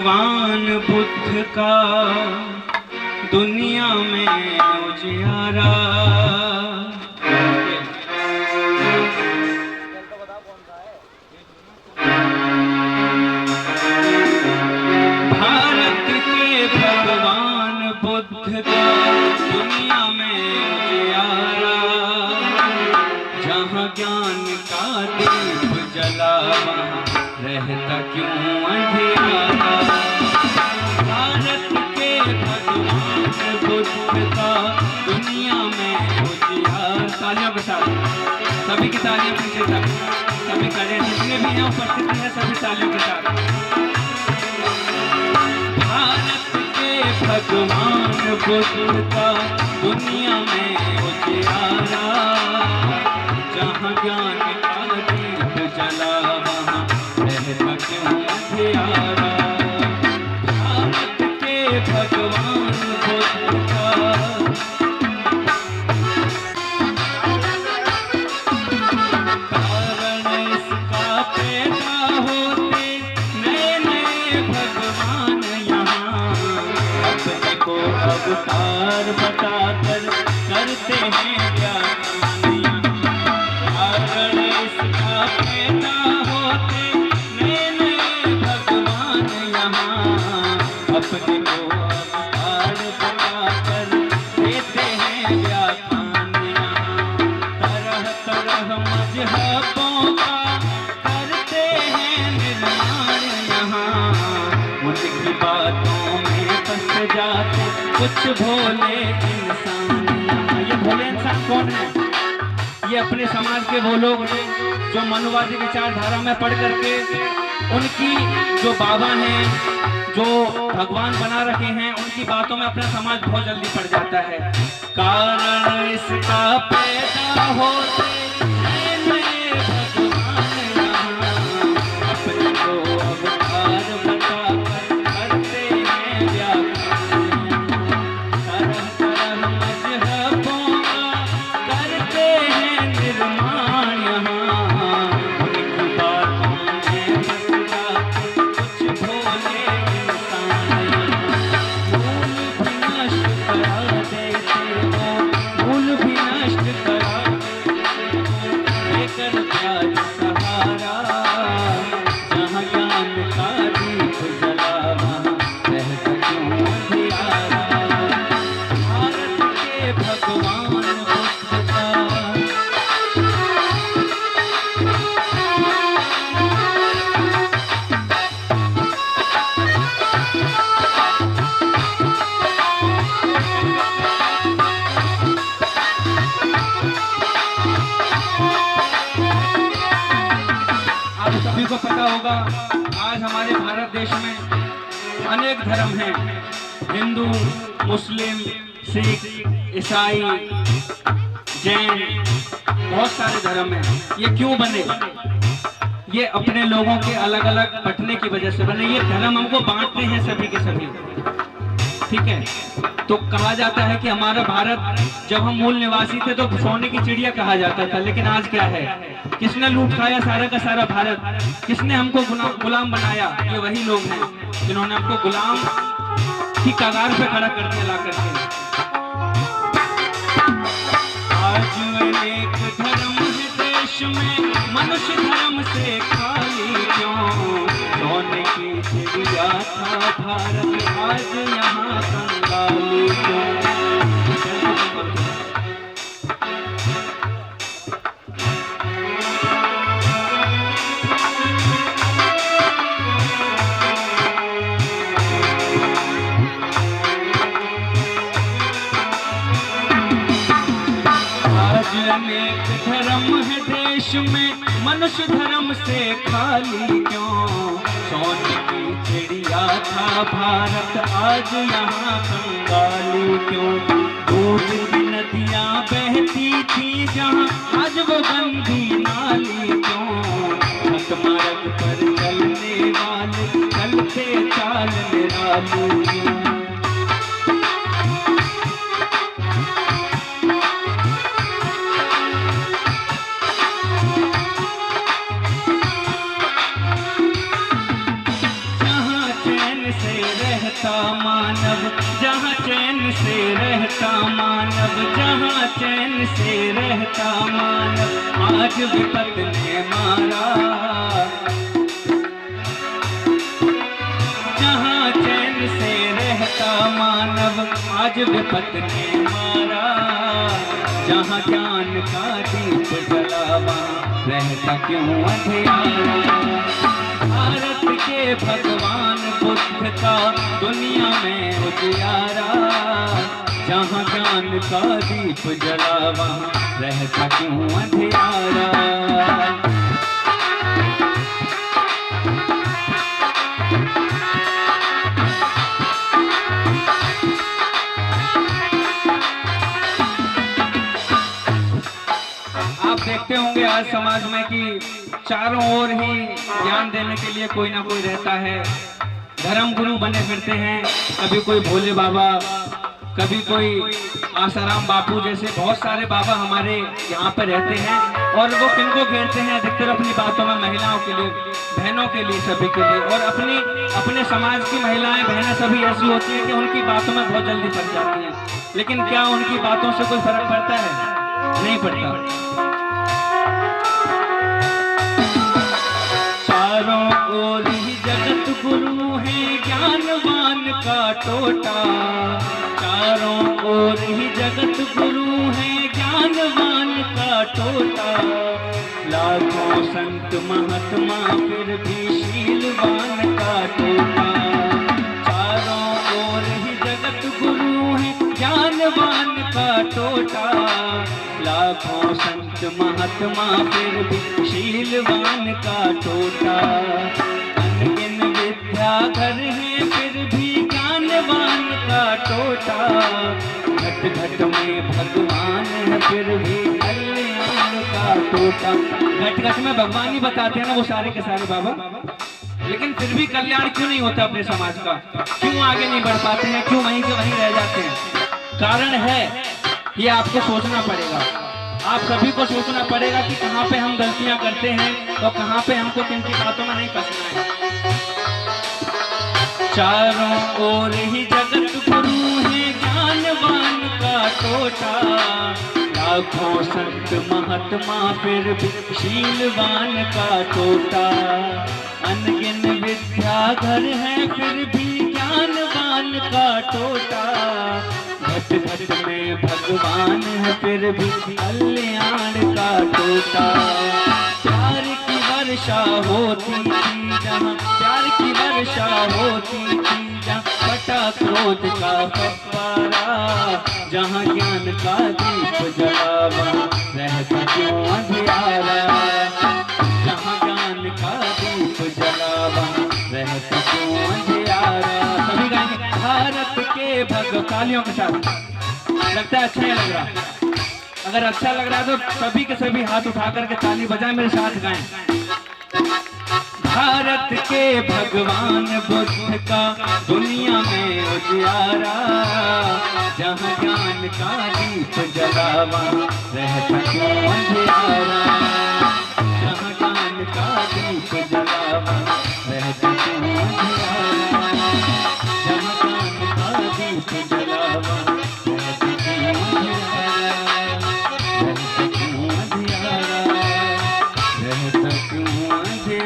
भगवान बुद्ध का दुनिया में उजियारा। भारत के भगवान बुद्ध का दुनिया में उजियारा। जहाँ ज्ञान का दीप जला वहाँ रहता क्यों अंधियारा। भारत के भगवान बुद्ध का दुनिया में उजियारा। तालियों के साथ सभी की तालियां पीछे तक, सभी खड़े जितने भी हैं उपस्थित हैं सभी तालियों के साथ। भारत के भगवान बुद्ध का दुनिया में उजियारा। जहाँ ज्ञान का दीप जला वहाँ रहता क्यों अंधियारा। भारत के भगवान बुद्ध का कारण इसका पैदा होते नए नए भगवान यहाँ अपने को अवतार बताकर करते हैं व्याख्यान। कारण इसका पैदा होते नए नए भगवान यहाँ अपने को अवतार बताकर देते हैं व्याख्यान। तरह तरह मजहबों का करते हैं निर्माण यहाँ। उनकी बातों में फंस जाते कुछ भोले इंसान यहाँ। ये भोले इंसान कौन है? ये अपने समाज के वो लोग हैं जो मनुवादी विचारधारा में पढ़ करके उनकी जो बाबा हैं, जो भगवान बना रखे हैं, उनकी बातों में अपना समाज बहुत जल्दी पड़ जाता है। कारण इसका पैदा होते नए नए भगवान यहाँ अपने को अवतार बताकर करते हैं व्याख्यान। तरह तरह मजहबों का करते हैं निर्माण यहाँ। उनकी बातों में फंस जाते कुछ भोले इंसान यहाँ। भूल भी नष्ट करा देते वो, भूल भी नष्ट करा देते वो, लेकर प्यार सहारा। जहाँ ज्ञान का दीप जला वहाँ रहता क्यों अंधियारा। भारत के भगवान बुद्ध का आप सभी को पता होगा आज हमारे भारत देश में अनेक धर्म हैं। हिंदू, मुस्लिम, सिख, ईसाई, जैन, बहुत सारे धर्म हैं। ये क्यों बने? ये अपने लोगों के अलग अलग बंटने की वजह से बने। ये धर्म हमको बांटते हैं सभी के सभी, ठीक है। तो कहा जाता है कि हमारा भारत जब हम मूल निवासी थे तो सोने की चिड़िया कहा जाता था, लेकिन आज क्या है? किसने लूट खाया सारा का सारा भारत? किसने हमको गुलाम बनाया? ये वही लोग हैं जिन्होंने हमको गुलाम की कगार पे खड़ा कर दिया ला करके। आज अनेक धर्म है देश में, मनुष्य धर्म से खाली क्यों? सोने की चिड़िया था भारत, आज यहाँ कंगाली क्यों? अनेक धर्म है देश में, मनुष्य धर्म से खाली क्यों? सोने की चिड़िया था भारत, आज यहाँ कंगाली क्यों? दूध की नदियाँ बहती थी जहाँ, आज वो गंदी नाली क्यों? हक मार्ग पर चलने वाले चलते चाल निराली क्यों? से रहता मानव आज विपत ने मारा। जहाँ चैन से रहता मानव आज विपत ने मारा। जहाँ ज्ञान का दीप जला वहाँ रहता क्यों अंधियारा। भारत के भगवान बुद्ध का दुनिया में उजियारा। जहाँ ज्ञान का दीप जला वहाँ रहता क्यों अंधियारा। आप देखते होंगे आज समाज में कि चारों ओर ही ज्ञान देने के लिए कोई ना कोई रहता है। धर्म गुरु बने फिरते हैं, कभी कोई भोले बाबा, कभी कोई आसाराम बापू, जैसे बहुत सारे बाबा हमारे यहाँ पर रहते हैं। और वो किनको घेरते हैं अधिकतर अपनी बातों में महिलाओं के लिए, बहनों के लिए, सभी के लिए। और अपने समाज की महिलाएं बहनें सभी ऐसी होती हैं कि उनकी बातों में बहुत जल्दी फंस जाती हैं। लेकिन क्या उनकी बातों से कोई फर्क पड़ता है? नहीं पड़ता। चारों ओर ही जगत गुरु है ज्ञानवान का टोटा। चारों ओर ही जगत गुरु है ज्ञानवान का टोटा। लाखों संत महात्मा फिर भी शीलवान का टोटा। चारों ओर ही जगत गुरु है ज्ञानवान का टोटा। लाखों संत महात्मा फिर भी शीलवान का टोटा। अनगिन विद्याधर है फिर भी ज्ञानवान का टोटा। घट घट में भगवान है फिर भी कल्याण का टोटा। घट घट में भगवान ही बताते हैं ना वो सारे के सारे बाबा, लेकिन फिर भी कल्याण क्यों नहीं होता अपने समाज का? क्यों आगे नहीं बढ़ पाते हैं? क्यों वहीं के वहीं रह जाते हैं? कारण है ये आपको सोचना पड़ेगा। आप सभी को सोचना पड़ेगा कि कहाँ पे हम गलतियां करते हैं और कहाँ पे हमको किन की बातों में नहीं फंसना है। चारों ओर ही जगत गुरु है ज्ञानवान का टोटा। लाखों संत महात्मा फिर भी शीलवान का टोटा। अनगिन विद्याधर है फिर भी ज्ञानवान का टोटा। घट घट में भगवान है फिर भी कल्याण का टोटा। प्यार की वर्षा होती थी जहाँ, प्यार की वर्षा होती थी जहाँ, फटा क्रोध का फव्वारा। जहाँ ज्ञान का दीप जला वहाँ रहता क्यों अंधियारा। जहाँ ज्ञान का दीप जला वहाँ रहता क्यों अंधियारा। सभी गाएंगे भारत के भग तालियों के साथ। लगता है अच्छा नहीं लग रहा? अगर अच्छा लग रहा है तो सभी के सभी हाथ उठा करके ताली बजाएं, मेरे साथ गाएं। भारत के भगवान बुद्ध का दुनिया में उजियारा। जहाँ ज्ञान का दीप जला वहाँ रहता क्यों अंधियारा। जहाँ ज्ञान का दीप जला वहाँ रहता क्यों अंधियारा। जहाँ ज्ञान का दीप जला वहाँ रहता क्यों अंधियारा। रहता क्यों अंधियारा। रहता क्यों अंधियारा।